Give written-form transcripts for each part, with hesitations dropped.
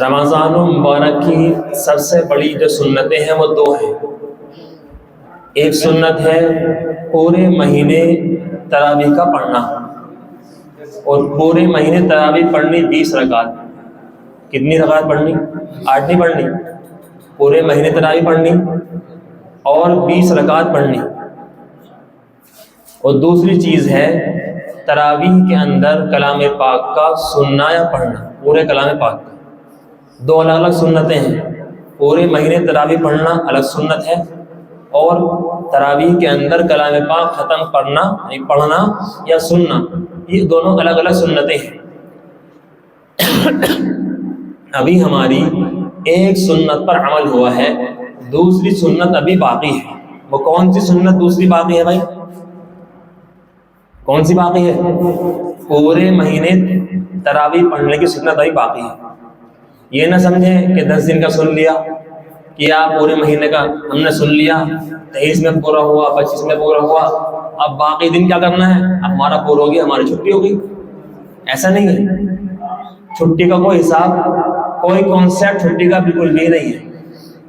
رمضان المبارک کی سب سے بڑی جو سنتیں ہیں وہ دو ہیں۔ ایک سنت ہے پورے مہینے تراویح کا پڑھنا، اور پورے مہینے تراویح پڑھنی 20 رکعت۔ کتنی رکعت پڑھنی؟ 8 نہیں پڑھنی، پورے مہینے تراویح پڑھنی اور 20 رکعت پڑھنی۔ اور دوسری چیز ہے تراویح کے اندر کلام پاک کا سننا یا پڑھنا، پورے کلام پاک کا۔ دو الگ الگ سنتیں ہیں، پورے مہینے تراویح پڑھنا الگ سنت ہے، اور تراویح کے اندر کلام پاک ختم کرنا یعنی پڑھنا یا سننا، یہ دونوں الگ الگ سنتیں ہیں۔ ابھی ہماری ایک سنت پر عمل ہوا ہے، دوسری سنت ابھی باقی ہے۔ وہ کون سی سنت دوسری باقی ہے بھائی؟ کون سی باقی ہے؟ پورے مہینے تراویح پڑھنے کی سنت ابھی باقی ہے۔ یہ نہ سمجھیں کہ 10 دن کا سن لیا، کیا پورے مہینے کا ہم نے سن لیا، 23 میں پورا ہوا، 25 میں پورا ہوا، اب باقی دن کیا کرنا ہے؟ اب ہمارا پورا ہو گیا، ہماری چھٹی ہو گئی۔ ایسا نہیں ہے، چھٹی کا کوئی حساب، کوئی کانسیپٹ چھٹی کا بالکل بھی نہیں ہے۔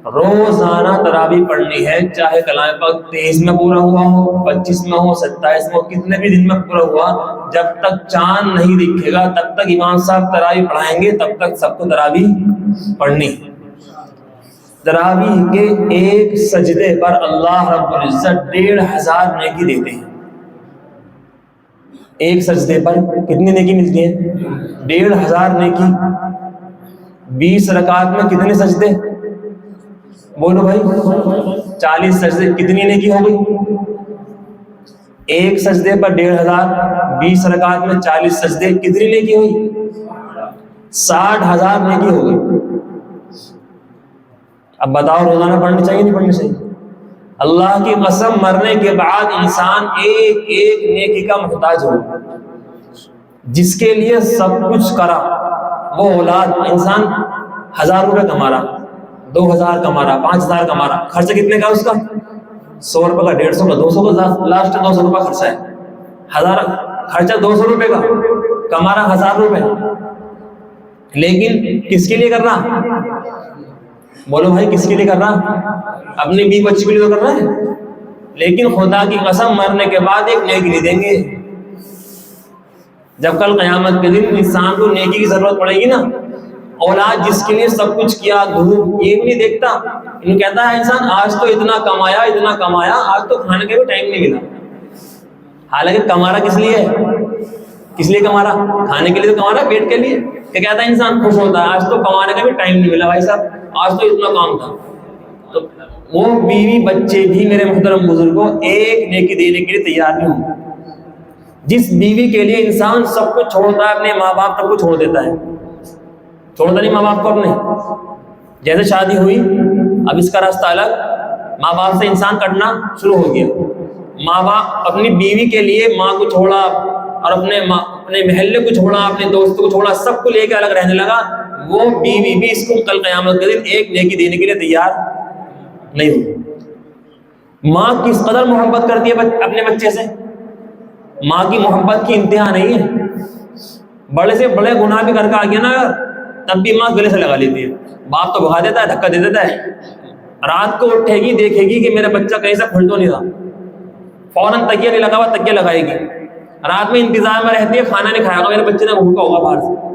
روزانہ تراویح پڑھنی ہے، چاہے کلام پاک 23 میں پورا ہوا ہو، 25 میں ہو، 27 میں ہو، کتنے بھی دن میں پورا ہوا، جب تک چاند نہیں دکھے گا تب تک امام صاحب تراویح پڑھائیں گے، تب تک سب کو تراویح پڑھنی ہے۔ تراویح کے ایک سجدے پر اللہ رب العزت 1500 نیکی دیتے ہیں۔ ایک سجدے پر کتنی نیکی ملتی ہے؟ 1500 نیکی۔ 20 رکعت میں کتنے سجدے؟ بولو بھائی، 40 سجدے، کتنی نیکی ہو گئی؟ ایک سجدے پر 1500، 20 رکعت میں 40 سجدے، کتنی نیکی ہوئی؟ 60,000 نیکی ہو گئی۔ اب بتاؤ روزانہ پڑھنی چاہیے نہیں پڑھنی چاہیے؟ اللہ کی قسم، مرنے کے بعد انسان ایک ایک نیکی کا محتاج ہو، جس کے لیے سب کچھ کرا۔ وہ اولاد، انسان 1000 روپے کما رہا، 2000 کما رہا، 5000 کما رہا، خرچہ کتنے کا اس کا؟ 100 روپے کا، 150 کا، 200 کا، لاسٹ 200 روپے خرچہ ہے۔ 1000 خرچہ 200 روپے کا، کما رہا 1000 روپے، لیکن کس کے لیے کر رہا؟ بولو بھائی، کس کے لیے کر رہا؟ اپنی بیوی بچی کے لیے تو کر رہا ہے، لیکن خدا کی قسم مرنے کے بعد ایک نیکی نہیں دیں گے۔ جب کل قیامت کے دن انسان کو نیکی کی ضرورت پڑے گی نا، اولاد جس کے لیے سب کچھ کیا، دھوپ، یہ بھی نہیں دیکھتا، انہوں کہتا ہے انسان آج تو اتنا کمایا، اتنا کمایا، آج تو کھانے کا بھی ٹائم نہیں ملا۔ حالانکہ کما رہا کس لیے ہے؟ کس لیے کما رہا؟ کھانے کے لیے تو کما رہا، پیٹ کے لیے۔ کہ کہتا ہے انسان خوش ہوتا ہے، آج تو کمانے کا بھی ٹائم نہیں ملا بھائی صاحب، آج تو اتنا کام تھا۔ تو وہ بیوی بچے بھی میرے محترم بزرگوں ایک نیکی دینے کے لیے تیار نہیں ہوں۔ جس بیوی کے لیے انسان سب کچھ چھوڑتا ہے، اپنے ماں باپ تک کو چھوڑ دیتا ہے، چھوڑتا نہیں ماں باپ کو اپنے۔ جیسے شادی ہوئی، اب اس کا راستہ الگ، ماں باپ سے انسان کٹنا شروع ہو گیا۔ ماں باپ اپنی بیوی کے لیے ماں کو چھوڑا، اور اپنے محلے کو چھوڑا، اپنے دوستوں کو چھوڑا، سب کو لے کے الگ رہنے لگا۔ وہ بیوی بھی اس کو کل قیامت کے دن ایک نیکی دینے کے لیے تیار نہیں ہوگی۔ ماں کس قدر محبت کرتی ہے اپنے بچے سے، ماں کی محبت کی انتہا نہیں ہے۔ بڑے سے بڑے گناہ بھی کر کے آ گیا نا اگر، تب بھی ماں گلے سے لگا لیتی ہے۔ باپ تو بھگا دیتا ہے، دھکا دے دیتا ہے، رات کو اٹھے گی، دیکھے گی کہ میرا بچہ کہیں سے کھل تو نہیں رہا، فوراً تکیہ نہیں لگا ہوا، تکیہ لگائے گی۔ رات میں انتظار میں رہتی ہے، کھانا نہیں کھائے گا، میرے بچے نے بھوکا ہوگا، باہر سے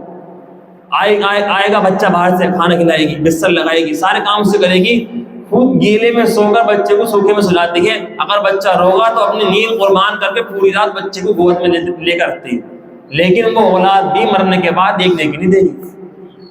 آئے گا بچہ، باہر سے کھانا کھلائے گی، بستر لگائے گی، سارے کام سے کرے گی، خود گیلے میں سو کر بچے کو سوکھے میں سلاتی ہے۔ اگر بچہ روگا تو اپنی نیند قربان کر کے پوری رات بچے کو گود میں لے کر رکھتی ہے، لیکن وہ اولاد بھی مرنے کے بعد ایک نیکی نہیں دے گی۔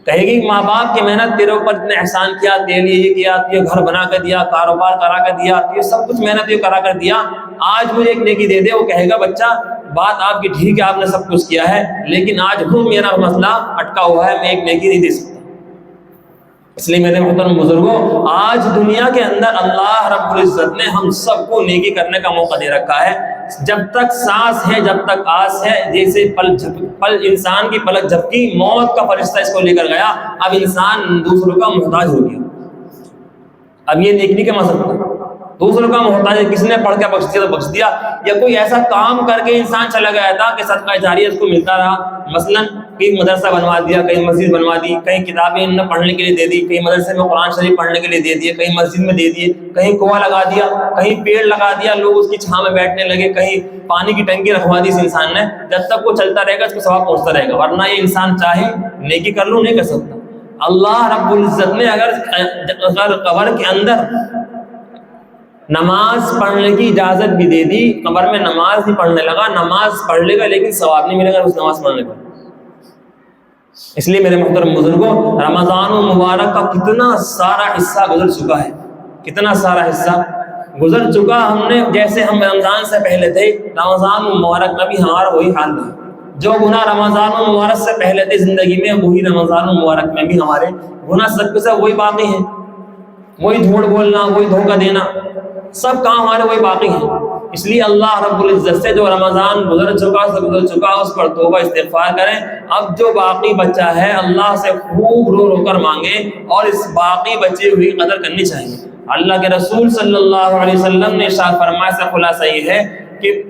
کہے گی ماں باپ کی محنت تیرے اوپر اتنے احسان کیا، تیرے لیے یہ کیا، تجھے گھر بنا کر دیا، کاروبار کرا کر دیا، یہ سب کچھ محنت یہ کرا کر دیا، آج مجھے ایک نیکی دے دے۔ وہ کہے گا بچہ بات آپ کی ٹھیک ہے، آپ نے سب کچھ کیا ہے، لیکن آج میرا مسئلہ اٹکا ہوا ہے، میں ایک نیکی نہیں دے سکتا۔ اس لیے میرے محترم بزرگوں، آج دنیا کے اندر اللہ رب العزت نے ہم سب کو نیکی کرنے کا موقع دے رکھا ہے۔ جب تک سانس ہے، جب تک آس ہے، جیسے پل انسان کی پلک جھپکی، موت کا فرشتہ اس کو لے کر گیا، اب انسان دوسروں کا محتاج ہو گیا۔ اب یہ نیکی نہیں کما سکتا، دوسروں کا محتاج ہے، کسی نے پڑھ کے بخش دیا تو بخش دیا، یا کوئی ایسا کام کر کے انسان چلا گیا تھا کہ صدقہ جاریہ اس کو ملتا رہا، مثلا کہیں مدرسہ بنوا دیا، کہیں مسجد بنوا دی، کہیں کتابیں انہوں نے پڑھنے کے لیے دے دی، کہیں مدرسے میں قرآن شریف پڑھنے کے لیے دے دیے، کہیں مسجد میں دے دیے، کہیں کنواں لگا دیا، کہیں پیڑ لگا دیا، لوگ اس کی چھاں میں بیٹھنے لگے، کہیں پانی کی ٹنکی رکھوا دی اس انسان نے، جب تک وہ چلتا رہے گا اس کو ثواب پہنچتا رہے گا، ورنہ یہ انسان چاہے نیکی کر لو نہیں کر سکتا۔ اللہ رب العزت نے اگر قبر کے اندر نماز پڑھنے کی اجازت بھی دے دی، قبر میں نماز ہی پڑھنے لگا، نماز پڑھ لے گا لیکن ثواب نہیں ملے گا اس نماز پڑھنے کا۔ اس لیے میرے محترم بزرگوں، رمضان المبارک کا کتنا سارا حصہ گزر چکا ہے، کتنا سارا حصہ گزر چکا۔ ہم نے جیسے ہم رمضان سے پہلے تھے، رمضان المبارک میں بھی ہمارا وہی حال ہے، جو گناہ رمضان المبارک سے پہلے تھے زندگی میں، وہی رمضان المبارک میں بھی ہمارے گناہ سب کے سب وہی باقی ہیں، وہی جھوٹ بولنا، وہی دھوکہ دینا، سب کام ہمارے وہی باقی ہیں۔ اس لیے اللہ رب العزت سے جو رمضان گزر چکا اس پر توبہ استغفار کریں۔ اب جو باقی بچہ ہے اللہ سے خوب رو رو کر مانگے اور اس باقی بچی ہوئی قدر کرنی چاہیے۔ اللہ کے رسول صلی اللہ علیہ وسلم نے ارشاد فرمایا، سے خلاصہ یہ ہے کہ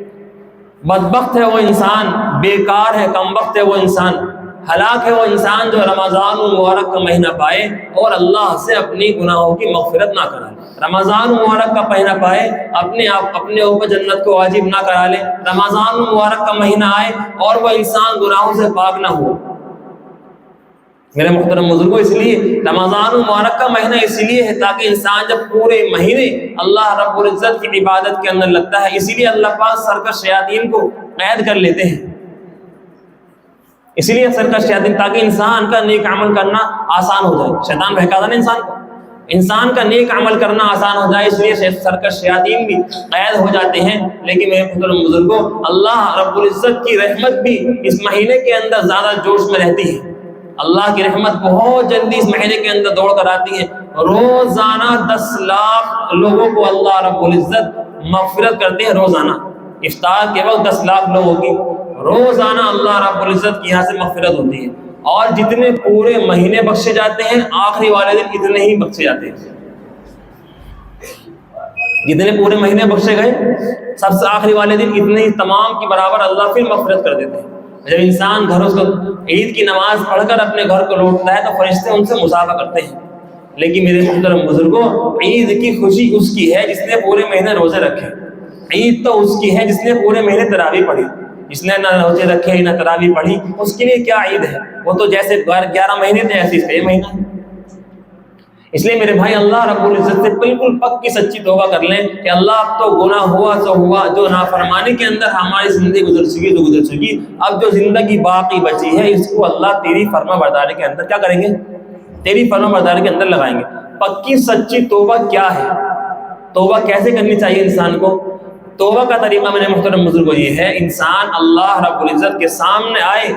بدبخت ہے وہ انسان، بیکار ہے، کمبخت ہے وہ انسان، ہلاک ہے وہ انسان جو رمضان المبارک کا مہینہ پائے اور اللہ سے اپنی گناہوں کی مغفرت نہ کرا لے۔ رمضان المبارک کا مہینہ پائے، اپنے اوپر جنت کو واجب نہ کرا لے، رمضان المبارک کا مہینہ آئے اور وہ انسان گناہوں سے پاک نہ ہو۔ میرے محترم بزرگوں، اس لیے رمضان المبارک کا مہینہ اس لیے ہے تاکہ انسان جب پورے مہینے اللہ رب العزت کی عبادت کے اندر لگتا ہے، اسی لیے اللہ پاک سرکش شیاطین کو قید کر لیتے ہیں، اسی لیے سرکش شیاطین، تاکہ انسان کا نیک عمل کرنا آسان ہو جائے۔ شیطان بہکاتا نا انسان کا نیک عمل کرنا آسان ہو جائے، اس لیے سرکش شیاطین بھی قید ہو جاتے ہیں۔ لیکن میرے محترم بزرگوں، اللہ رب العزت کی رحمت بھی اس مہینے کے اندر زیادہ جوش میں رہتی ہے، اللہ کی رحمت بہت جلدی اس مہینے کے اندر دوڑ کر آتی ہے۔ روزانہ 10 لاکھ لوگوں کو اللہ رب العزت مغفرت کرتے ہیں، روزانہ افطار کے وقت 10 لاکھ لوگوں کی روزانہ اللہ رب العزت کی یہاں سے مغفرت ہوتی ہے، اور جتنے پورے مہینے بخشے جاتے ہیں آخری والے دن اتنے ہی بخشے جاتے ہیں، جتنے پورے مہینے بخشے گئے سب سے آخری والے دن اتنے ہی تمام کی برابر اللہ پھر مغفرت کر دیتے ہیں۔ جب انسان گھروں سے عید کی نماز پڑھ کر اپنے گھر کو لوٹتا ہے تو فرشتے ان سے مصافحہ کرتے ہیں۔ لیکن میرے محترم بزرگوں، عید کی خوشی اس کی ہے جس نے پورے مہینے روزے رکھے، عید تو اس کی ہے جس نے پورے مہینے تراویح پڑھی، جس نے نہ روزے رکھے نہ تراویح پڑھی، اس کے لیے کیا عید ہے؟ وہ تو جیسے 11 مہینے تھے ایسے اس کا یہ مہینہ ہے۔ اس لیے میرے بھائی، اللہ رب العزت سے بالکل پکی سچی توبہ کر لیں کہ اللہ اب تو گناہ ہوا تو ہوا، جو نافرمانی کے اندر ہماری زندگی گزر چکی، اب جو زندگی باقی بچی ہے اس کو اللہ تیری فرما برداری کے اندر کیا کریں گے؟ تیری فرما برداری کے اندر لگائیں گے۔ پکی سچی توبہ کیا ہے؟ توبہ کیسے کرنی چاہیے انسان کو؟ توبہ کا طریقہ میرے محترم بزرگوں یہ ہے، انسان اللہ رب العزت کے سامنے آئے،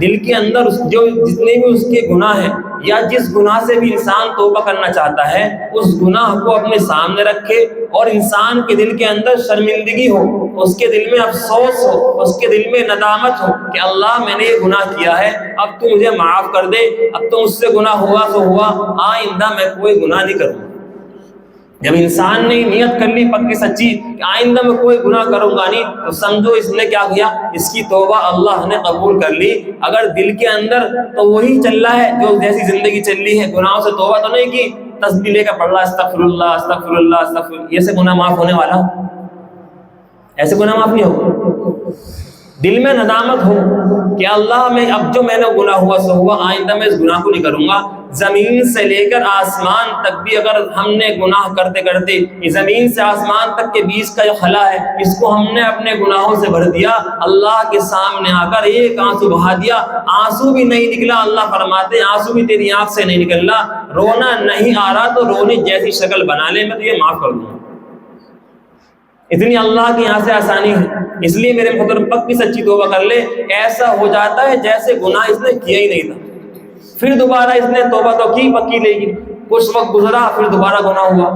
دل کے اندر جو جتنے بھی اس کے گناہ ہیں یا جس گناہ سے بھی انسان توبہ کرنا چاہتا ہے اس گناہ کو اپنے سامنے رکھے، اور انسان کے دل کے اندر شرمندگی ہو، اس کے دل میں افسوس ہو، اس کے دل میں ندامت ہو کہ اللہ میں نے یہ گناہ کیا ہے، اب تو مجھے معاف کر دے، اب تو مجھ سے گناہ ہوا تو ہوا، آئندہ میں کوئی گناہ نہیں کروں۔ جب انسان نے نیت کر لی پکی سچی کہ آئندہ میں کوئی گناہ کروں گا نہیں، تو سمجھو اس نے کیا کیا، اس کی توبہ اللہ نے قبول کر لی۔ اگر دل کے اندر تو وہی چل رہا ہے جو جیسی زندگی چل رہی ہے، گناہوں سے توبہ تو نہیں کی، تسبیح لے کر پڑھ رہا استغفر اللہ استغفر اللہ استغفر اللہ، یہ سے گناہ معاف ہونے والا؟ ایسے گناہ معاف نہیں ہو۔ دل میں ندامت ہو کہ اللہ میں اب جو میں نے گناہ ہوا سو ہوا، آئندہ میں اس گناہ کو نہیں کروں گا۔ زمین سے لے کر آسمان تک بھی اگر ہم نے گناہ کرتے کرتے، یہ زمین سے آسمان تک کے بیچ کا جو خلا ہے اس کو ہم نے اپنے گناہوں سے بھر دیا، اللہ کے سامنے آ کر ایک آنسو بہا دیا، آنسو بھی نہیں نکلا، اللہ فرماتے آنسو بھی تیری آنکھ سے نہیں نکل رہا، رونا نہیں آ رہا تو رونے جیسی شکل بنا لے، میں تو یہ معاف کر دوں گا۔ اتنی اللہ کی یہاں سے آسانی ہے۔ اس لیے میرے محترم پکی سچی توبہ کر لے، ایسا ہو جاتا ہے جیسے گناہ اس نے کیا ہی نہیں تھا، پھر دوبارہ اس نے توبہ تو کی پکی لے گی، کچھ وقت گزرا پھر دوبارہ گناہ ہوا،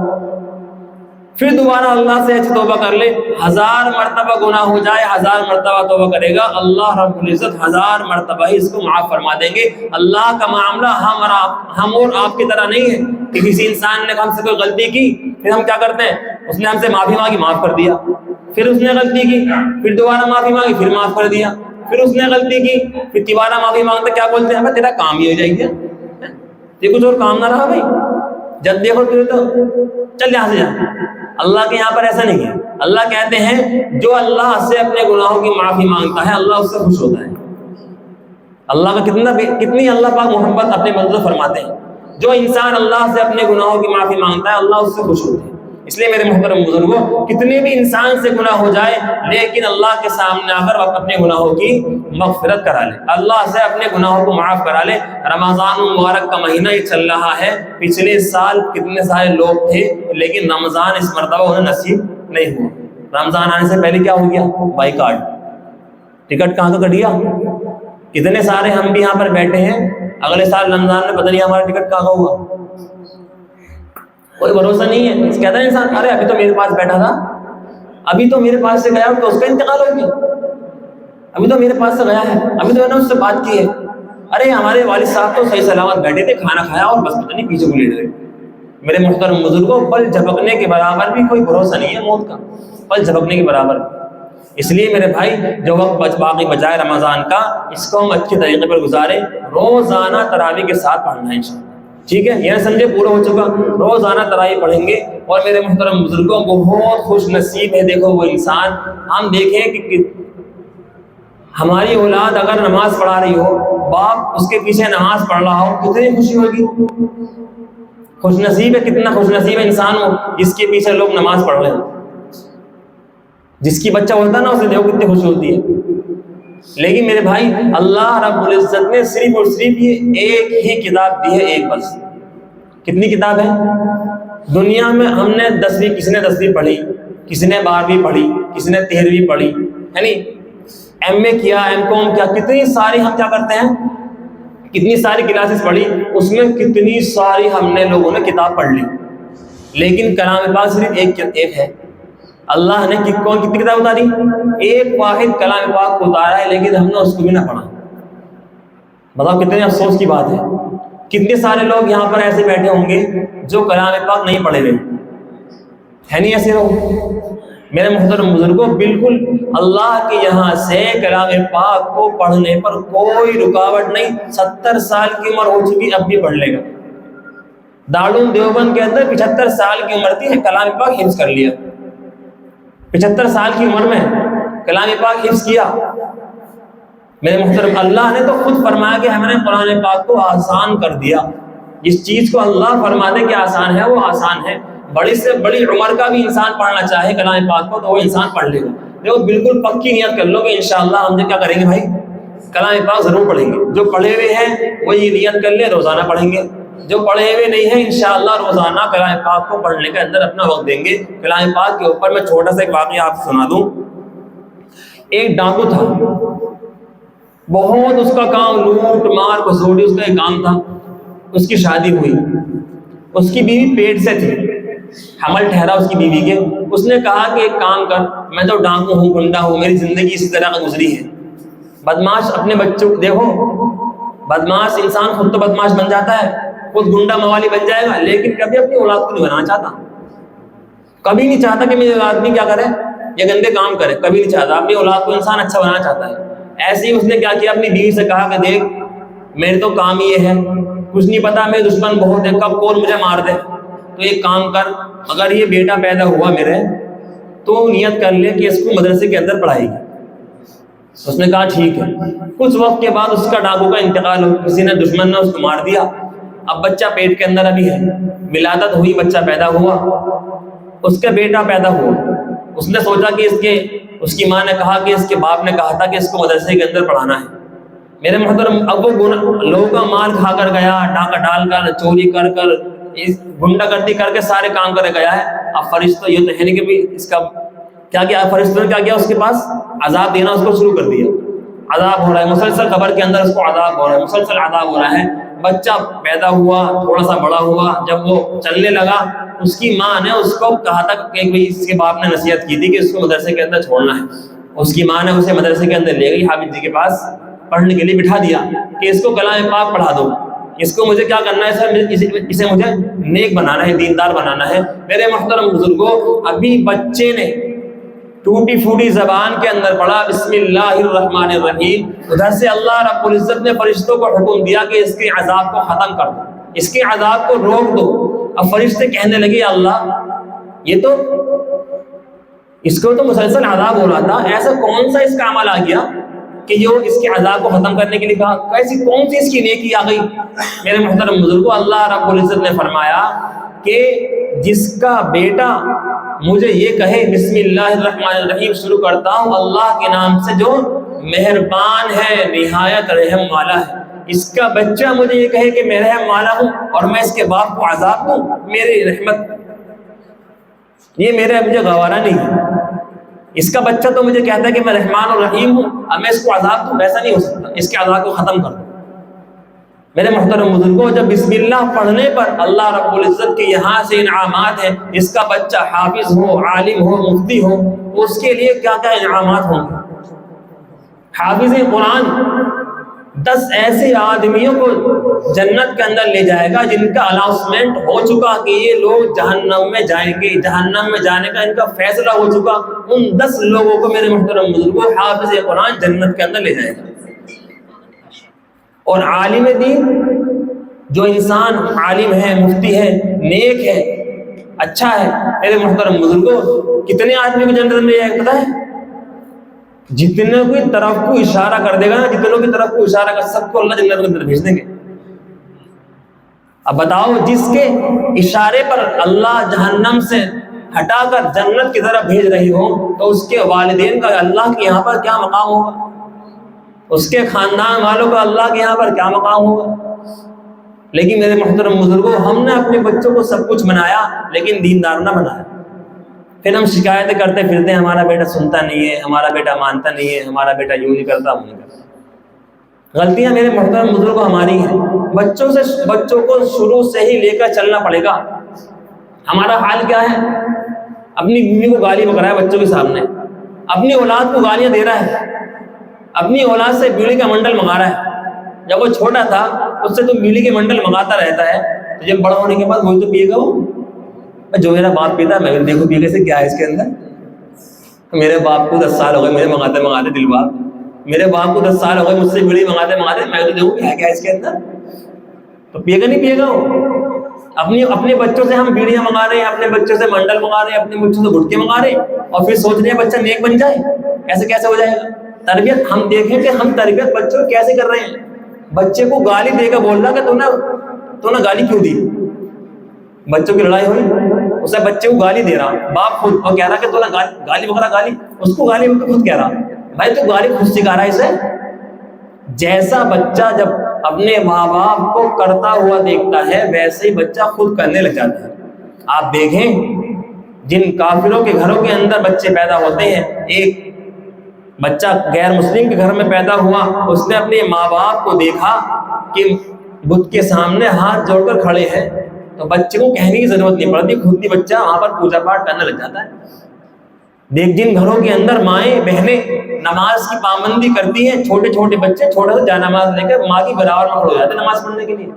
پھر دوبارہ اللہ سے اچھی توبہ کر لے، 1000 مرتبہ گناہ ہو جائے 1000 مرتبہ توبہ کرے گا، اللہ رب العزت 1000 مرتبہ ہی اس کو معاف فرما دیں گے۔ اللہ کا معاملہ ہم اور آپ کی طرح نہیں ہے کہ کسی انسان نے ہم سے کوئی غلطی کی پھر ہم کیا کرتے ہیں، اس نے ہم سے معافی مانگی، معاف کر دیا. پھر اس نے غلطی کی، پھر دوبارہ معافی مانگی، پھر معاف کر دیا. پھر اس نے غلطی کی، پھر دوبارہ معافی مانگتا کیا بولتے ہیں؟ تیرا کام ہی ہو جائے گا، یہ کچھ اور کام نہ رہا بھائی، جب دیکھو تجھے تو چل یہاں سے جا. اللہ کے یہاں پر ایسا نہیں ہے. اللہ کہتے ہیں جو اللہ سے اپنے گناہوں کی معافی مانگتا ہے اللہ اس سے خوش ہوتا ہے. اللہ کا کتنی اللہ پاک محبت اپنے بندوں سے فرماتے ہیں. جو انسان اللہ سے اپنے گناہوں کی معافی مانگتا ہے اللہ اس سے خوش ہوتے ہیں. اس لیے میرے محترم بزرگوں، کتنے بھی انسان سے گناہ ہو جائے لیکن اللہ کے سامنے آ کر اپنے گناہوں کی مغفرت کرا لے، اللہ سے اپنے گناہوں کو معاف کرا لے. رمضان المبارک کا مہینہ یہ چل رہا ہے. پچھلے سال کتنے سارے لوگ تھے لیکن رمضان اس مرتبہ انہیں نصیب نہیں ہوا. رمضان آنے سے پہلے کیا ہو گیا؟ بائیکاٹ. ٹکٹ کہاں کا کٹ گیا؟ کتنے سارے ہم بھی یہاں پر بیٹھے ہیں، اگلے سال رمضان میں پتہ نہیں ہمارا ٹکٹ کہاں کا ہوگا، کوئی بھروسہ نہیں ہے. کہتا ہے انسان ارے ابھی تو میرے پاس بیٹھا تھا، ابھی تو میرے پاس سے گیا تو اس کا انتقال ہو گیا، ابھی تو میرے پاس سے گیا ہے، ابھی تو میں نے اس سے بات کی ہے. ارے ہمارے والد صاحب تو صحیح سلامت بیٹھے تھے، کھانا کھایا اور بس پتہ نہیں پیچھے کو لیٹ گئے. میرے محترم بزرگوں، پل جھپکنے کے برابر بھی کوئی بھروسہ نہیں ہے موت کا، پل جھپکنے کے برابر. اس لیے میرے بھائی جو وقت باقی بچائے رمضان کا، اس کو ہم اچھے طریقے پر گزاریں. روزانہ تراویح کے ساتھ پڑھنا ہے انشاءاللہ. ٹھیک ہے، یہ سمجھے پورا ہو چکا. روزانہ تراویح پڑھیں گے. اور میرے محترم بزرگوں، بہت خوش نصیب ہے دیکھو وہ انسان. ہم دیکھیں کہ ہماری اولاد اگر نماز پڑھا رہی ہو، باپ اس کے پیچھے نماز پڑھ رہا ہو، کتنی خوشی ہوگی. خوش نصیب ہے، کتنا خوش نصیب ہے انسان ہو جس کے پیچھے لوگ نماز پڑھ رہے ہیں. جس کی بچہ ہوتا ہے نا اسے دیکھو کتنی خوشی ہوتی ہے. لیکن میرے بھائی اللہ رب العزت نے صرف اور صرف یہ ایک ہی کتاب دی ہے، ایک بس. کتنی کتاب ہے دنیا میں؟ ہم نے 10ویں، کسی نے 10ویں پڑھی، کسی نے 12ویں پڑھی، کسی نے 13ویں پڑھی، یعنی ایم اے کیا، ایم کام کیا، کتنی ساری ہم کیا کرتے ہیں، کتنی ساری کلاسز پڑھی، اس میں کتنی ساری ہم نے لوگوں نے کتاب پڑھ لی. لیکن کلام پاک صرف ایک ہے. اللہ نے کتنی کتاب اتاری؟ ایک واحد کلام پاک کو اتارا ہے، لیکن ہم نے اس کو بھی نہ پڑھا. بتاؤ کتنے افسوس کی بات ہے. کتنے سارے لوگ یہاں پر ایسے بیٹھے ہوں گے جو کلام پاک نہیں پڑھے ہوئے، ہے نہیں ایسے لوگ؟ میرے محترم بزرگوں، بالکل اللہ کے یہاں سے کلام پاک کو پڑھنے پر کوئی رکاوٹ نہیں. 70 سال کی عمر ہو چکی اب بھی پڑھ لے گا. دارالعلوم دیوبند کے اندر 75 سال کی عمر تھی، کلام پاک حفظ کر لیا. 75 سال کی عمر میں کلام پاک حفظ کیا. میرے محترم، اللہ نے تو خود فرمایا کہ ہم نے قرآن پاک کو آسان کر دیا. جس چیز کو اللہ فرما دے کہ آسان ہے وہ آسان ہے. بڑی سے بڑی عمر کا بھی انسان پڑھنا چاہے کلام پاک کو تو وہ انسان پڑھ لے گا. دیکھو بالکل پکی نیت کر لو کہ انشاءاللہ ہم کیا کریں گے بھائی، کلام پاک ضرور پڑھیں گے. جو پڑھے ہوئے ہیں وہ یہ نیت کر لیں روزانہ پڑھیں گے. جو پڑھے ہوئے نہیں ہیں انشاءاللہ روزانہ کلام پاک کو پڑھنے کے اندر اپنا وقت دیں گے. کلام پاک کے اوپر میں چھوٹا سا ایک واقعہ آپ سنا دوں. ایک ڈاکو تھا، بہت اس کا کام لوٹ مار کسوٹی اس کا ایک کام تھا. اس کی شادی ہوئی، اس کی بیوی پیٹ سے تھی، حمل ٹھہرا اس کی بیوی کے. اس نے کہا کہ ایک کام کر، میں تو ڈاکو ہوں، گنڈا ہوں، میری زندگی اسی طرح کا گزری ہے. بدماش اپنے بچوں کو دیکھو، بدماش انسان خود تو بدماش بن جاتا ہے، خود گنڈا موالی بن جائے گا، لیکن کبھی اپنی اولاد کو نہیں بنانا چاہتا. کبھی نہیں چاہتا کہ میری اولاد بھی کیا کرے، یہ گندے کام کرے، کبھی نہیں چاہتا. اپنی اولاد کو انسان اچھا بنانا چاہتا ہے. ایسے ہی اس نے کیا کیا، اپنی بیوی سے کہا کہ دیکھ میرے تو کام یہ ہے، کچھ نہیں پتا میرے دشمن بہت ہے، کب کون مجھے مار دے. تو ایک کام کر، اگر یہ بیٹا پیدا ہوا میرے تو نیت کر لے کہ اس کو مدرسے کے اندر پڑھائے گی. اس نے کہا ٹھیک ہے. کچھ وقت کے بعد اس کا ڈاکو کا انتقال ہو، کسی نے دشمن نے اس کو مار دیا. اب بچہ پیٹ کے اندر ابھی ہے، ولادت ہوئی، بچہ پیدا ہوا، اس کا بیٹا پیدا ہوا. اس نے سوچا کہ اس کی ماں نے کہا کہ اس کے باپ نے کہا تھا کہ اس کو مدرسے کے اندر پڑھانا ہے. میرے محترم، اب وہ لوگوں کا مال کھا کر گیا، ڈاکہ ڈال کر، چوری کر کر، گنڈا گردی کر کے سارے کام کر گیا ہے. اب فرشتہ یہ تو ہے نہیں کہ بھی اس کا کیا کیا، فرشتوں نے کیا کیا، اس کے پاس عذاب دینا اس کو شروع کر دیا. عذاب ہو رہا ہے مسلسل، قبر کے اندر اس کو عذاب ہو رہا ہے، مسلسل عذاب ہو رہا ہے. بچہ پیدا ہوا، تھوڑا سا بڑا ہوا، جب وہ چلنے لگا اس کی ماں نے اس کو کہا تھا کہ بھائی اس کے باپ نے نصیحت کی تھی کہ اس کو مدرسے کے اندر چھوڑنا ہے. اس کی ماں نے اسے مدرسے کے اندر لے گئی، حافظ جی کے پاس پڑھنے کے لیے بٹھا دیا کہ اس کو کلام پاک پڑھا دو. اس کو مجھے کیا کرنا ہے سر، اسے مجھے نیک بنانا ہے، دیندار بنانا ہے۔ میرے محترم بزرگوں، ابھی بچے نے ٹوٹی پھوٹی زبان کے اندر پڑھا بسم اللہ الرحمن الرحیم، ادھر سے اللہ رب العزت نے فرشتوں کو حکم دیا کہ اس کے عذاب کو ختم کر دو، اس کے عذاب کو روک دو۔ اب فرشتے کہنے لگے اللہ یہ تو اس کو تو مسلسل عذاب ہو رہا تھا، ایسا کون سا اس کا عمل آ گیا کہ جو اس کے عذاب کو ختم کرنے کے لیے کہا، کیسی کون سی اس کی نیکی آ گئی؟ میرے محترم بزرگوں، اللہ رب العزت نے فرمایا کہ جس کا بیٹا مجھے یہ کہے بسم اللہ الرحمن الرحیم شروع کرتا ہوں اللہ کے نام سے جو مہربان ہے نہایت رحم والا ہے، اس کا بچہ مجھے یہ کہے کہ میں رحم والا ہوں اور میں اس کے باپ کو عذاب دوں، میری رحمت یہ مجھے گوارا نہیں ہے۔ اس کا بچہ تو مجھے کہتا ہے کہ میں رحمان اور رحیم ہوں، اب میں اس کو عذاب دوں، ایسا نہیں ہو سکتا، اس کے عذاب کو ختم کر دوں۔ میرے محترم بزرگوں، جب بسم اللہ پڑھنے پر اللہ رب العزت کے یہاں سے انعامات ہیں، اس کا بچہ حافظ ہو، عالم ہو، مفتی ہو، تو اس کے لیے کیا کیا انعامات ہوں گے۔ حافظ قرآن 10 ایسے آدمیوں کو جنت کے اندر لے جائے گا جن کا اناؤنسمنٹ ہو چکا کہ یہ لوگ جہنم میں جائیں گے، جہنم میں جانے کا ان کا فیصلہ ہو چکا، ان 10 لوگوں کو میرے محترم بزرگوں حافظ قرآن جنت کے اندر لے جائے گا۔ اور عالم دین، جو انسان عالم ہے، مفتی ہے، نیک ہے، اچھا ہے، میرے محترم بزرگوں کتنے آدمی کو جنت میں لے جائے گا پتہ ہے؟ جتنے کی طرف کو اشارہ کر دے گا نا، جتنوں کی طرف کو اشارہ کر، سب کو اللہ جنت کے اندر بھیج دیں گے۔ اب بتاؤ، جس کے اشارے پر اللہ جہنم سے ہٹا کر جنت کی طرف بھیج رہی ہو، تو اس کے والدین کا اللہ کے یہاں پر کیا مقام ہوگا، اس کے خاندان والوں کا اللہ کے یہاں پر کیا مقام ہوگا۔ لیکن میرے محترم بزرگوں، ہم نے اپنے بچوں کو سب کچھ بنایا لیکن دیندار نہ بنایا، پھر ہم شکایتیں کرتے پھرتے ہیں ہمارا بیٹا سنتا نہیں ہے، ہمارا بیٹا مانتا نہیں ہے، ہمارا بیٹا یوں نہیں کرتا، وہ نہیں کرتا۔ غلطیاں میرے محترم بزرگوں ہماری ہیں۔ بچوں کو شروع سے ہی لے کر چلنا پڑے گا۔ ہمارا حال کیا ہے؟ اپنی بیوی کو گالی بک رہا ہے بچوں کے سامنے، اپنی اولاد کو گالیاں دے رہا ہے، اپنی اولاد سے بیڑی کا منڈل منگا رہا ہے۔ جب وہ چھوٹا تھا اس سے تو بیڑی کے منڈل منگاتا رہتا ہے، تو جب بڑا ہونے کے بعد وہی تو پیے گا، وہ جو میرا باپ پیتا ہے میں بھی دیکھو پیے سے کیا ہے اس کے اندر۔ میرے باپ کو 10 سال ہو گئے مجھے منگاتے دل باپ، میرے باپ کو 10 سال ہو گئے مجھ سے بیڑی منگاتے میں تو دیکھوں کیا ہے اس کے اندر، تو پیے گا نہیں پیے گا وہ۔ اپنے بچوں سے ہم بیڑیاں منگا رہے ہیں، اپنے بچوں سے منڈل منگا رہے ہیں، اپنے بچوں سے گٹکے منگا رہے ہیں، اور پھر سوچ رہے ہیں بچہ نیک بن جائے۔ ایسے کیسے ہو جائے گا؟ تربیت ہم دیکھیں کہ ہم تربیت بچوں کو کیسے کر رہے ہیں۔ بچے کو گالی دے کر بول رہا کہ تو نے گالی کیوں دی؟ بچوں کی لڑائی ہوئی، اسے بچے کو گالی دے رہا باپ خود، اور کہہ رہا کہ تو نے گالی وغیرہ گالی، اس کو گالی وغیرہ خود کہہ رہا بھائی تو گالی خود سکھا رہا ہے اسے۔ جیسا بچہ جب اپنے ماں باپ کو کرتا ہوا دیکھتا ہے ویسے ہی بچہ خود کرنے لگ جاتا ہے۔ آپ دیکھیں جن کافروں کے گھروں کے اندر بچے پیدا ہوتے ہیں، ایک بچہ غیر مسلم کے گھر میں پیدا ہوا، اس نے اپنے ماں باپ کو دیکھا کہ بت کے سامنے ہاتھ جوڑ کر کھڑے ہیں، تو بچے کو کہنے کی ضرورت نہیں پڑتی، خود ہی بچہ وہاں پر پوجا پاٹ کرنے لگ جاتا ہے۔ دیکھ جن گھروں کے اندر مائیں بہنیں نماز کی پابندی کرتی ہیں، چھوٹے چھوٹے بچے چھوٹے سے جانماز لے کر ماں کی برابر میں کھڑے ہو جاتے ہیں نماز پڑھنے کے لیے۔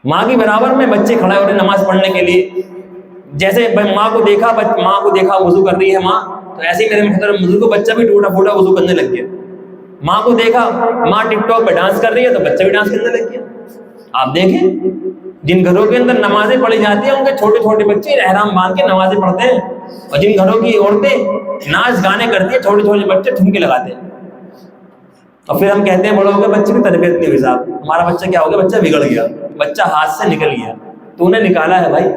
ماں کی برابر میں بچے کھڑے ہو رہے ہیں نماز پڑھنے کے لیے۔ جیسے ماں کو دیکھا وضو کر رہی ہے ماں، تو ایسے ہی میرے محترم بزرگ کو بچہ بھی ٹوٹا پھوٹا وضو کرنے لگ گیا۔ ماں کو دیکھا ماں ٹک ٹاک پہ ڈانس کر رہی ہے، تو بچہ بھی ڈانس کرنے لگ گیا۔ آپ دیکھیں جن گھروں کے اندر نمازیں پڑھی جاتی ہیں ان کے چھوٹے چھوٹے بچے احرام باندھ کے نمازیں پڑھتے ہیں، اور جن گھروں کی عورتیں ناچ گانے کرتی ہیں چھوٹے چھوٹے بچے ٹھمکے لگاتے ہیں، اور پھر ہم کہتے ہیں بڑوں ہو گئے بچے کی تربیت نہیں ہوئی صاحب، ہمارا بچہ کیا ہو گیا، بچہ بگڑ گیا، بچہ ہاتھ سے نکل گیا، تو نے نکالا ہے بھائی۔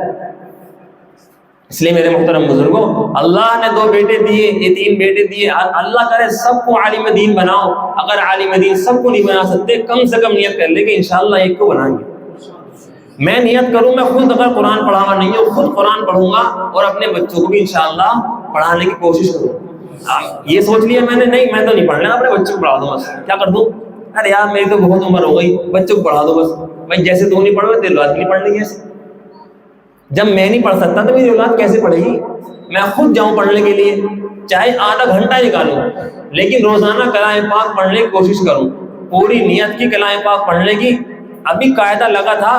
اس لیے میرے محترم بزرگوں، اللہ نے 2 بیٹے دیے، یہ 3 بیٹے دیے، اللہ کرے سب کو عالم دین بناؤ۔ اگر عالم دین سب کو نہیں بنا سکتے، کم سے کم نیت کر لے کہ انشاءاللہ ایک کو بنائیں گے۔ میں نیت کروں، میں خود اگر قرآن پڑھا ہوا نہیں ہوں، خود قرآن پڑھوں گا اور اپنے بچوں کو بھی انشاءاللہ پڑھانے کی کوشش کروں۔ یہ سوچ لیا میں نے نہیں میں تو نہیں پڑھنا، اپنے بچوں کو پڑھا دوں بس، کیا کر دوں، ارے یار میری تو بہت عمر ہو گئی، بچوں کو پڑھا دو بس۔ بھائی جیسے تو نہیں پڑھ رہے تیری اولاد نہیں پڑھنے کی، ایسے جب میں نہیں پڑھ سکتا تو میری اولاد کیسے پڑھے گی؟ میں خود جاؤں پڑھنے کے لیے، چاہے آدھا گھنٹہ نکالوں، لیکن روزانہ کلام پاک پڑھنے کی کوشش کروں، پوری نیت کی کلام پاک پڑھنے کی. ابھی قاعدہ لگا تھا,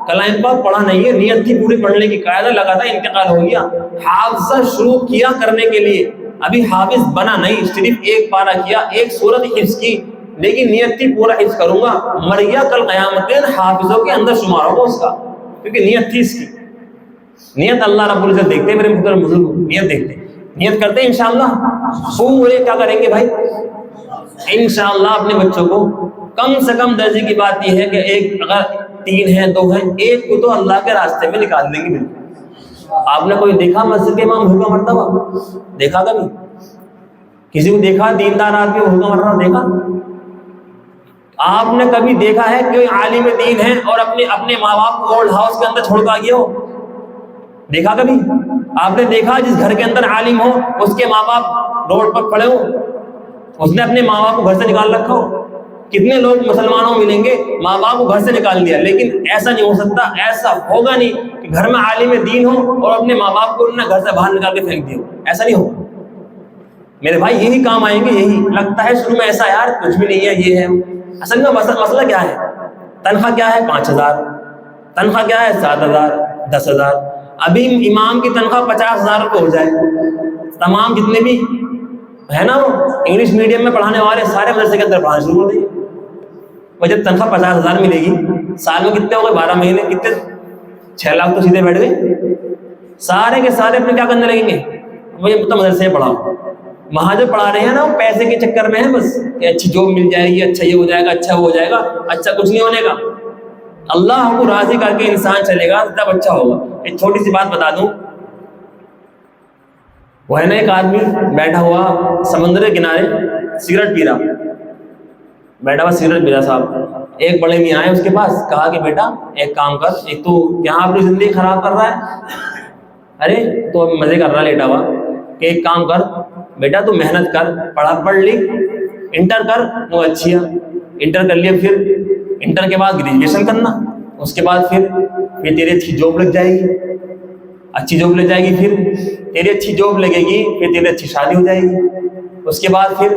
کلام پاک پڑھا نہیں ہے, نیت تھی پوری پڑھنے کی, قاعدہ لگا تھا, انتقال ہو گیا. حافظہ شروع کیا کرنے کے لیے, ابھی حافظ بنا نہیں, صرف ایک پارہ کیا, ایک سورت حفظ کی, لیکن نیت تھی پورا حفظ کروں گا. مر گیا, کل قیامت کے دن حافظوں کے اندر شمار ہوگا اس کا, کیونکہ نیت تھی اس کی. نیت اللہ رب العزت دیکھتے ہیں میرے محترم بزرگ, نیت دیکھتے ہیں. نیت کرتے ہیں انشاءاللہ. پورے کیا کریں گے بھائی انشاءاللہ اپنے بچوں کو کم سے کم درجے کی بات یہ ہے کہ ایک, اگر 3 ہیں 2 ہیں, ایک کو تو اللہ کے راستے میں نکال دیں گے. بالکل. آپ نے کوئی دیکھا مسجد کے امام بھوکا مرتا ہوا؟ دیکھا کبھی کسی کو دیکھا دیندار آدمی بھوکا مر رہا دیکھا؟ آپ نے کبھی دیکھا ہے کہ عالم دین ہے اور اپنے ماں باپ کو اولڈ ہاؤس کے اندر چھوڑ کے گیا ہو؟ دیکھا کبھی؟ آپ نے دیکھا جس گھر کے اندر عالم ہو اس کے ماں باپ روڈ پر کھڑے ہو, اس نے اپنے ماں باپ کو گھر سے نکال رکھا ہو؟ کتنے لوگ مسلمانوں ملیں گے ماں باپ کو گھر سے نکال دیا, لیکن ایسا نہیں ہو سکتا, ایسا ہوگا نہیں کہ گھر میں عالم دین ہو اور اپنے ماں باپ کو انہوں نے گھر سے باہر نکال کے پھینک دیا ہو. ایسا نہیں ہوگا میرے بھائی, یہی کام آئیں گے. یہی لگتا ہے شروع میں ایسا یار کچھ بھی نہیں ہے, یہ ہے. اصل میں مسئلہ کیا ہے؟ تنخواہ کیا ہے 5000, تنخواہ کیا ہے 7000 10000. ابھی امام کی تنخواہ 50000 روپے ہو جائے, تمام جتنے بھی ہے نا وہ انگلش میڈیم میں پڑھانے والے سارے مدرسے کے اندر پڑھانا شروع ہو گئی. اور جب تنخواہ 50000 ملے گی, سال میں کتنے ہو گئے 12 مہینے, کتنے 6 لاکھ تو سیدھے بیٹھ گئے. سارے کے سارے اپنے کیا کرنے لگیں گے, مجھے تو مدرسے میں پڑھاؤ. وہاں جو پڑھا رہے ہیں نا وہ پیسے کے چکر میں ہے بس, کہ اچھی جاب مل جائے گی, اچھا یہ ہو جائے گا, اچھا وہ ہو جائے گا. اچھا کچھ نہیں ہونے کا. اللہ کو راضی کر کے انسان چلے گا تب اچھا ہوگا. ایک چھوٹی سی بات بتا دوں, وہ ہے نا ایک آدمی بیٹھا ہوا سمندر کے کنارے سگریٹ پی رہا, بیٹھا ہوا سگریٹ پی رہا صاحب. ایک بڑے میاں آئے اس کے پاس, کہا کہ بیٹا ایک کام کر, ایک تو یہاں اپنی زندگی خراب کر رہا ہے, ارے تو مزے کر رہا لیٹا ہوا, کہ ایک کام کر بیٹا تو محنت کر, پڑھ لکھ, انٹر کر, وہ اچھی ہے انٹر کر لیا, پھر انٹر کے بعد گریجویشن کرنا, اس کے بعد پھر تیری اچھی جاب لگ جائے گی, اچھی جاب لگ جائے گی, پھر تیری اچھی جاب لگے گی, پھر تیری اچھی شادی ہو جائے گی, اس کے بعد پھر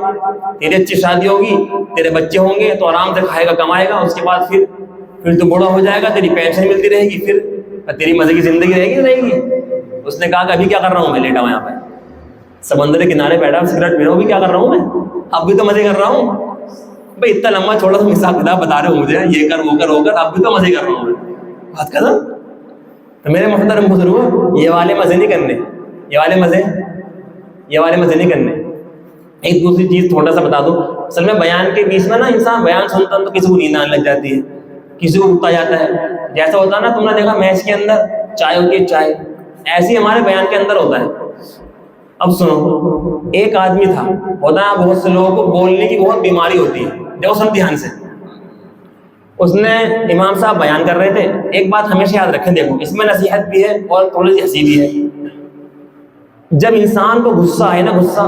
تیری اچھی شادی ہوگی, تیرے بچے ہوں گے تو آرام سے کھائے گا کمائے گا, اس کے بعد پھر تو بوڑھا ہو جائے گا, تیری پینشن ملتی رہے گی, پھر تیری مزے کی زندگی رہے گی. اس نے کہا کہ ابھی کیا کر رہا ہوں میں, لیٹا ہوں یہاں پہ سمندر کے کنارے بیٹھا ہوں سگریٹ پی رہا ہوں, ابھی کیا کر رہا ہوں میں, اب بھی تو مزے کر رہا ہوں. بھائی اتنا لمبا چھوڑا تو حساب کتاب بتا رہے ہو مجھے, یہ کر وہ کر وہ کر, اب بھی تو مزے کر رہا ہوں میں. بات کر رہا تو میرے محترم بزرگوں, یہ والے مزے نہیں کرنے, یہ والے مزے نہیں کرنے. ایک دوسری چیز تھوڑا سا بتا دو, اصل میں بیان کے بیچ میں نا انسان بیان سنتا ہے تو کسی کو نیند آنے لگ جاتی ہے, کسی کو اٹھتا جاتا ہے. جیسا ہوتا ہے نا, تم نے دیکھا میچ کے اندر چائے ہوتی ہے, چائے ایسی ہمارے بیان کے اندر ہوتا ہے. اب سنو, ایک آدمی تھا, ہوتا ہے بہت سے لوگوں کو بولنے کی بہت بیماری ہوتی ہے, دیکھو سن دھیان سے. اس نے امام صاحب بیان کر رہے تھے, ایک بات ہمیشہ یاد رکھیں, دیکھو اس میں نصیحت بھی ہے اور تھوڑی سی ہنسی بھی ہے. جب انسان کو غصہ آئے نا, غصہ,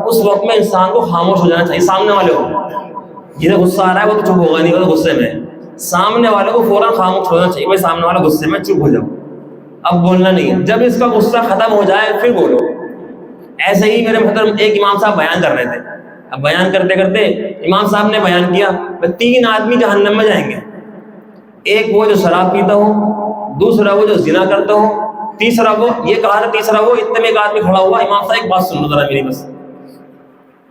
اس وقت میں انسان کو خاموش ہو جانا چاہیے. سامنے والے کو جسے غصہ آ رہا ہے وہ تو چپ ہوگا نہیں, وہ تو غصے میں, سامنے والے کو فوراً خاموش ہونا چاہیے. بھائی سامنے والا غصے میں, چپ ہو جاؤ, اب بولنا نہیں ہے. جب اس کا غصہ ختم ہو جائے پھر بولو. ایسے ہی میرے محترم ایک امام صاحب بیان کر رہے تھے. اب بیان کرتے کرتے امام صاحب نے بیان کیا, 3 آدمی جہنم میں جائیں گے. ایک وہ جو شراب پیتا ہو, دوسرا وہ جو زنا کرتا ہو, تیسرا وہ, یہ کہا تھا تیسرا وہ, اتنے میں ایک آدمی کھڑا ہوا. امام صاحب ایک بات سن لو ذرا میری, بس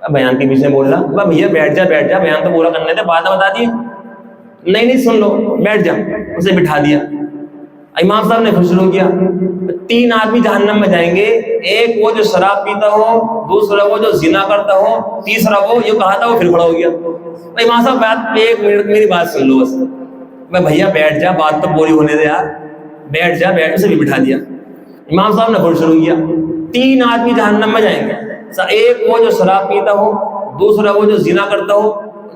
بیان کے پیچھے بول رہا, بھیا بیٹھ جا, بیان تو پورا کرنے تھے, بات بتا دی. نہیں سن لو, بیٹھ جا. اسے بٹھا دیا. امام صاحب نے پھر شروع کیا, 3 آدمی جہنم میں جائیں گے. ایک وہ جو شراب پیتا ہو, دوسرا وہ جو زنا کرتا ہو, تیسرا وہ, یہ کہا تھا وہ پھر کھڑا ہو گیا. امام صاحب بات 1 منٹ میری بات سن لو بس. میں بھیا بیٹھ جا, بات تو پوری ہونے دے یار, بیٹھ جا. اسے بھی بٹھا دیا. امام صاحب نے پھر شروع کیا, 3 آدمی جہنم میں جائیں گے. ایک وہ جو شراب پیتا ہو, دوسرا وہ جو زنا کرتا ہو,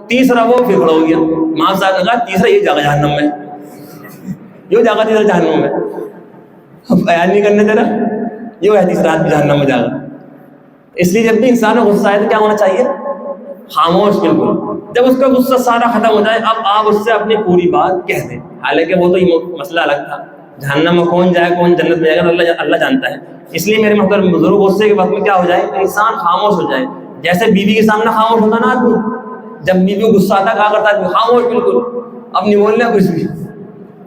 تیسرا وہ پھر کھڑا ہو گیا. امام صاحب نے کہا تیسرا یہ جاگا جہنم میں, یہ جاگا تیسرا جہنم میں. بیان نہیں کرنے دے رہا, یہ ہے تیسرا آدمی جہنم میں جاگا. اس لیے جب بھی انسان کو غصہ آئے تو کیا ہونا چاہیے, خاموش بالکل. جب اس کا غصہ سارا ختم ہو جائے, اب آپ اس سے اپنی پوری بات کہہ دیں. حالانکہ وہ تو مسئلہ الگ تھا, جہنم میں کون جائے کون جنت میں جائے گا اللہ جانتا ہے. اس لیے میرے محترم بزرگ, غصے کے وقت میں کیا ہو جائے, انسان خاموش ہو جائے. جیسے بیوی کے سامنے خاموش ہوتا نا آدمی, جب بیوی غصہ آتا کہا کرتا ہے خاموش بالکل، اب نہیں بولنا کچھ بھی،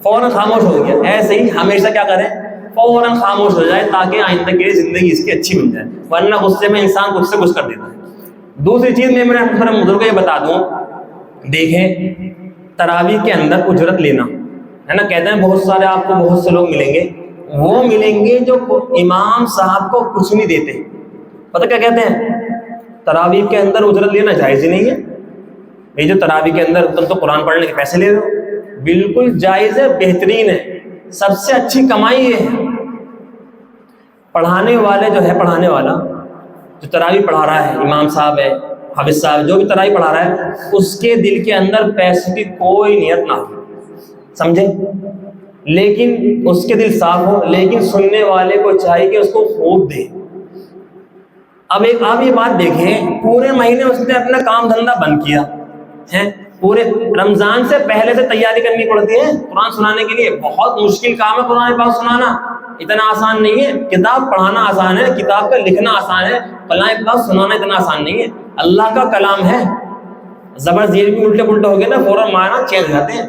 فوراً خاموش ہو گیا. ایسے ہی ہمیشہ کیا کریں، فوراً خاموش ہو جائے تاکہ آئندہ کے لیے زندگی اس کی اچھی بن جائے، ورنہ غصے میں انسان خود سے کچھ کر دیتا ہے. دوسری چیز میں میرے محترم بزرگوں یہ بتا دوں، دیکھیں تراویح کے اندر اجرت لینا ہے نا، کہتے ہیں بہت سارے آپ کو بہت سے لوگ ملیں گے، وہ ملیں گے جو امام صاحب کو کچھ نہیں دیتے. پتہ کیا کہتے ہیں، تراویح کے اندر اجرت لینا جائز ہی نہیں ہے. یہ جو تراویح کے اندر تم تو قرآن پڑھنے کے پیسے لے رہے ہو، بالکل جائز ہے، بہترین ہے، سب سے اچھی کمائی یہ ہے. پڑھانے والے جو ہے، پڑھانے والا جو تراویح پڑھا رہا ہے، امام صاحب ہے، حافظ صاحب، جو بھی تراویح پڑھا رہا ہے، اس کے دل کے اندر پیسے کی کوئی نیت نہ ہو، سمجھے، لیکن اس کے دل صاف ہو، لیکن سننے والے کو چاہیے کہ اس کو خوب دے. اب آپ یہ بات دیکھیں، پورے مہینے اس نے اپنا کام دھندا بند کیا ہے، پورے رمضان سے پہلے سے تیاری کرنی پڑتی ہے قرآن سنانے کے لیے. بہت مشکل کام ہے قرآن پاک سنانا، اتنا آسان نہیں ہے. کتاب پڑھانا آسان ہے، کتاب کا لکھنا آسان ہے، قرآن پاک سنانا اتنا آسان نہیں ہے. اللہ کا کلام ہے، زبر زیر بھی الٹے پلٹے ہو گئے نا فوراً معنی چینج ہو جاتے ہیں.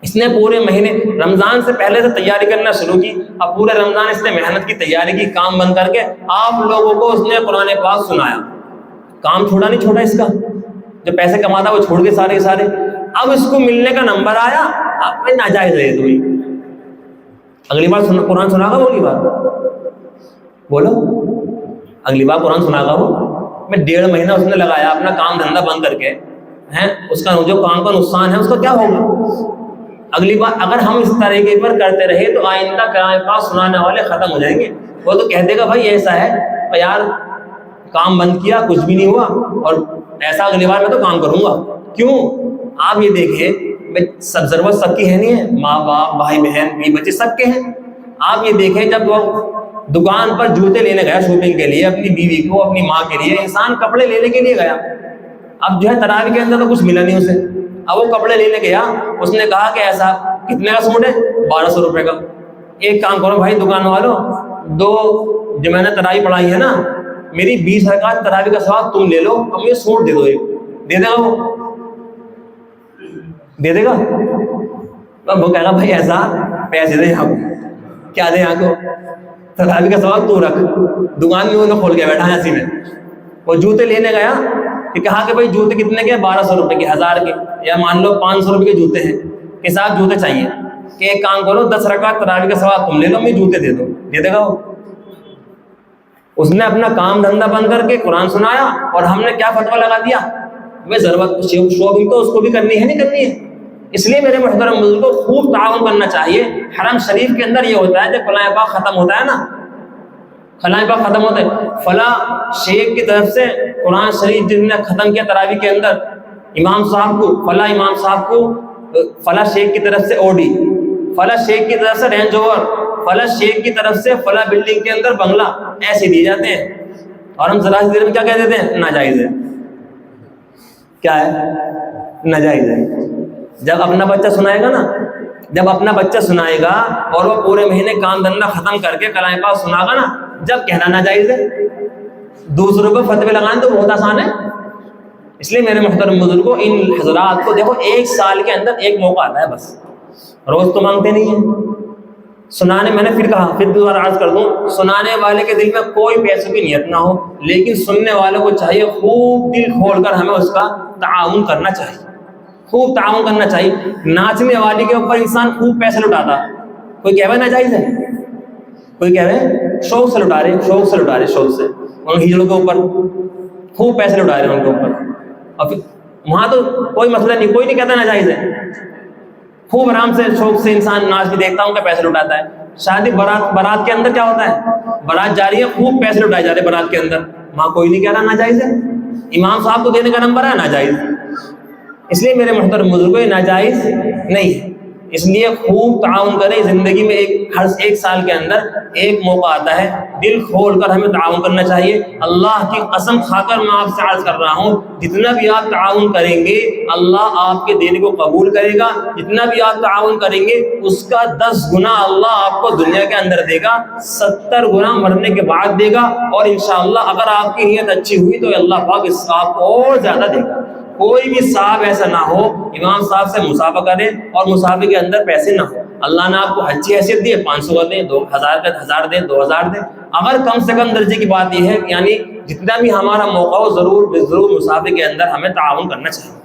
اس نے پورے مہینے رمضان سے پہلے سے تیاری کرنا شروع کی. اب پورے رمضان اس نے محنت کی، تیاری کی، کام بند کر کے آپ لوگوں کو اس نے قرآن پاک سنایا. کام چھوڑا نہیں چھوڑا اس کا، جو پیسے کماتا وہ چھوڑ کے سارے کے سارے. اب اس کو ملنے کا نمبر آیا، آپ میں ناجائز ہے تو اگلی بار قرآن سنا گا، بولی بار بولو، اگلی بار قرآن سنا گا وہ. میں 1.5 مہینہ اس نے لگایا اپنا کام دھندا بند کر کے ہیں، اس کا جو کام کا نقصان ہے اس کا کیا ہوگا. اگلی بار اگر ہم اس طریقے پر کرتے رہے تو آئندہ قرآن پاک سنانے والے ختم ہو جائیں گے. وہ تو کہہ دے گا بھائی ایسا ہے یار، کام بند کیا کچھ بھی نہیں ہوا، اور ایسا اگلی بار میں تو کام کروں گا. کیوں؟ آپ یہ دیکھیں، سب ضرورت سب کی ہے نہیں ہے، ماں باپ، بھائی بہن، بیوی بچے سب کے ہیں. آپ یہ دیکھیں جب وہ دکان پر جوتے لینے گیا شاپنگ کے لیے، اپنی بیوی کو، اپنی ماں کے لیے، انسان کپڑے لینے کے لیے گیا. اب جو ہے تراویح کے اندر تو کچھ ملا نہیں اسے. اب وہ کپڑے لینے گیا، اس نے کہا کہ ایسا کتنے کا سوٹ ہے، 1200 روپے کا. ایک کام کرو بھائی دکان والوں، دو جو میں نے تراویح پڑھائی ہے نا، میری 20 رکعت تراویح کا ثواب تم لے لو، اور مجھے سوٹ دے دو. ایک دے دے گا، وہ دے دے گا. وہ کہے گا بھائی ایسا پیسے دے یہاں کو، کیا دے یہاں کو، تراویح کا ثواب تو رکھ. دکان میں انہوں نے کھول کے بیٹھا ہے اسی میں. وہ جوتے لینے گیا کہ کہا کہ بھائی جوتے کتنے کے، 1200 روپے کے، 1000 کے، یا مان لو 500 روپے کے جوتے ہیں، کہ صاحب جوتے چاہیے. کہ ایک کام کرو 10 رکعت تراویح کا ثواب تم لے لو، مجھے جوتے دے دو. دے دے گا وہ. اس نے اپنا کام دھندا بند کر کے قرآن سنایا، اور ہم نے کیا فتویٰ لگا دیا، ہمیں ضرورت شاپنگ تو اس کو بھی کرنی ہے، نہیں کرنی ہے. اس لیے میرے محترم بزرگوں کو خوب تعاون کرنا چاہیے. حرم شریف کے اندر یہ ہوتا ہے جب قرآن پاک ختم ہوتا ہے نا، قرآن پاک ختم ہوتا ہے، فلاں شیخ کی طرف سے قرآن شریف جن نے ختم کیا تراویح کے اندر، امام صاحب کو، فلاں امام صاحب کو فلاں شیخ کی طرف سے اوڈی، فلاں شیخ کی طرف سے رینج اوور، فلاں شیخ کی طرف سے فلاں بلڈنگ کے اندر بنگلہ، ایسے دیے جاتے ہیں. اور ہم ذرا سی دیر میں کیا کہہ دیتے ہیں، ناجائز ہے. کیا ہے؟ ناجائز ہے. جب اپنا بچہ سنائے گا نا، جب اپنا بچہ سنائے گا اور وہ پورے مہینے کام دھندا ختم کر کے قرآن پاک سنا گا نا، جب کہنا ناجائز ہے. دوسروں کو فتوے لگانا تو بہت آسان ہے. اس لیے میرے محترم بزرگوں، ان حضرات کو دیکھو، 1 سال کے اندر ایک موقع آتا ہے بس، روز تو مانگتے نہیں ہیں. سنانے، میں نے پھر کہا، پھر دوبارہ عرض کر دوں، سنانے والے کے دل میں کوئی پیسوں کی نیت نہ ہو، لیکن سننے والوں کو چاہیے خوب دل کھول کر ہمیں اس کا تعاون کرنا چاہیے، خوب تعاون کرنا چاہیے. ناچنے والے کے اوپر انسان خوب پیسے لٹاتا، کوئی کہہ رہا ناجائز ہے، کوئی کہہ رہے شوق سے لٹا رہے، شوق سے لٹا رہے، شوق سے ان ہیروں کے اوپر خوب پیسے لٹا رہے ہیں ان کے اوپر. اور پھر وہاں تو کوئی مسئلہ نہیں، کوئی نہیں کہتا ناجائز ہے. خوب آرام سے شوق سے انسان ناچ بھی دیکھتا ہوں کہ پیسے لٹاتا ہے. شادی بارات کے اندر کیا ہوتا ہے، بارات جا رہی ہے، خوب پیسے لٹائے جا رہے ہیں بارات کے اندر، وہاں کوئی نہیں کہہ رہا ناجائز ہے. امام صاحب کو دینے کا نمبر ہے ناجائز. اس لیے میرے محترم بزرگوں، یہ ناجائز نہیں ہے. اس لیے خوب تعاون کریں. زندگی میں ہر 1 سال کے اندر ایک موقع آتا ہے، دل کھول کر ہمیں تعاون کرنا چاہیے. اللہ کی قسم کھا کر میں آپ سے عرض کر رہا ہوں، جتنا بھی آپ تعاون کریں گے اللہ آپ کے دین کو قبول کرے گا. جتنا بھی آپ تعاون کریں گے اس کا 10 گنا اللہ آپ کو دنیا کے اندر دے گا، 70 گنا مرنے کے بعد دے گا. اور انشاءاللہ اگر آپ کی نیت اچھی ہوئی تو اللہ پاک اس آپ کو اور زیادہ دے گا. کوئی بھی صاحب ایسا نہ ہو امام صاحب سے مسابقہ دے اور مسابقے کے اندر پیسے نہ ہو. اللہ نے آپ کو اچھی حیثیت دی ہے, 500 کا دیں, 2000 کا 1000 دیں, 2000 دیں, اگر کم سے کم درجے کی بات یہ ہے یعنی جتنا بھی ہمارا موقع ہو ضرور مسابقے کے اندر ہمیں تعاون کرنا چاہیے.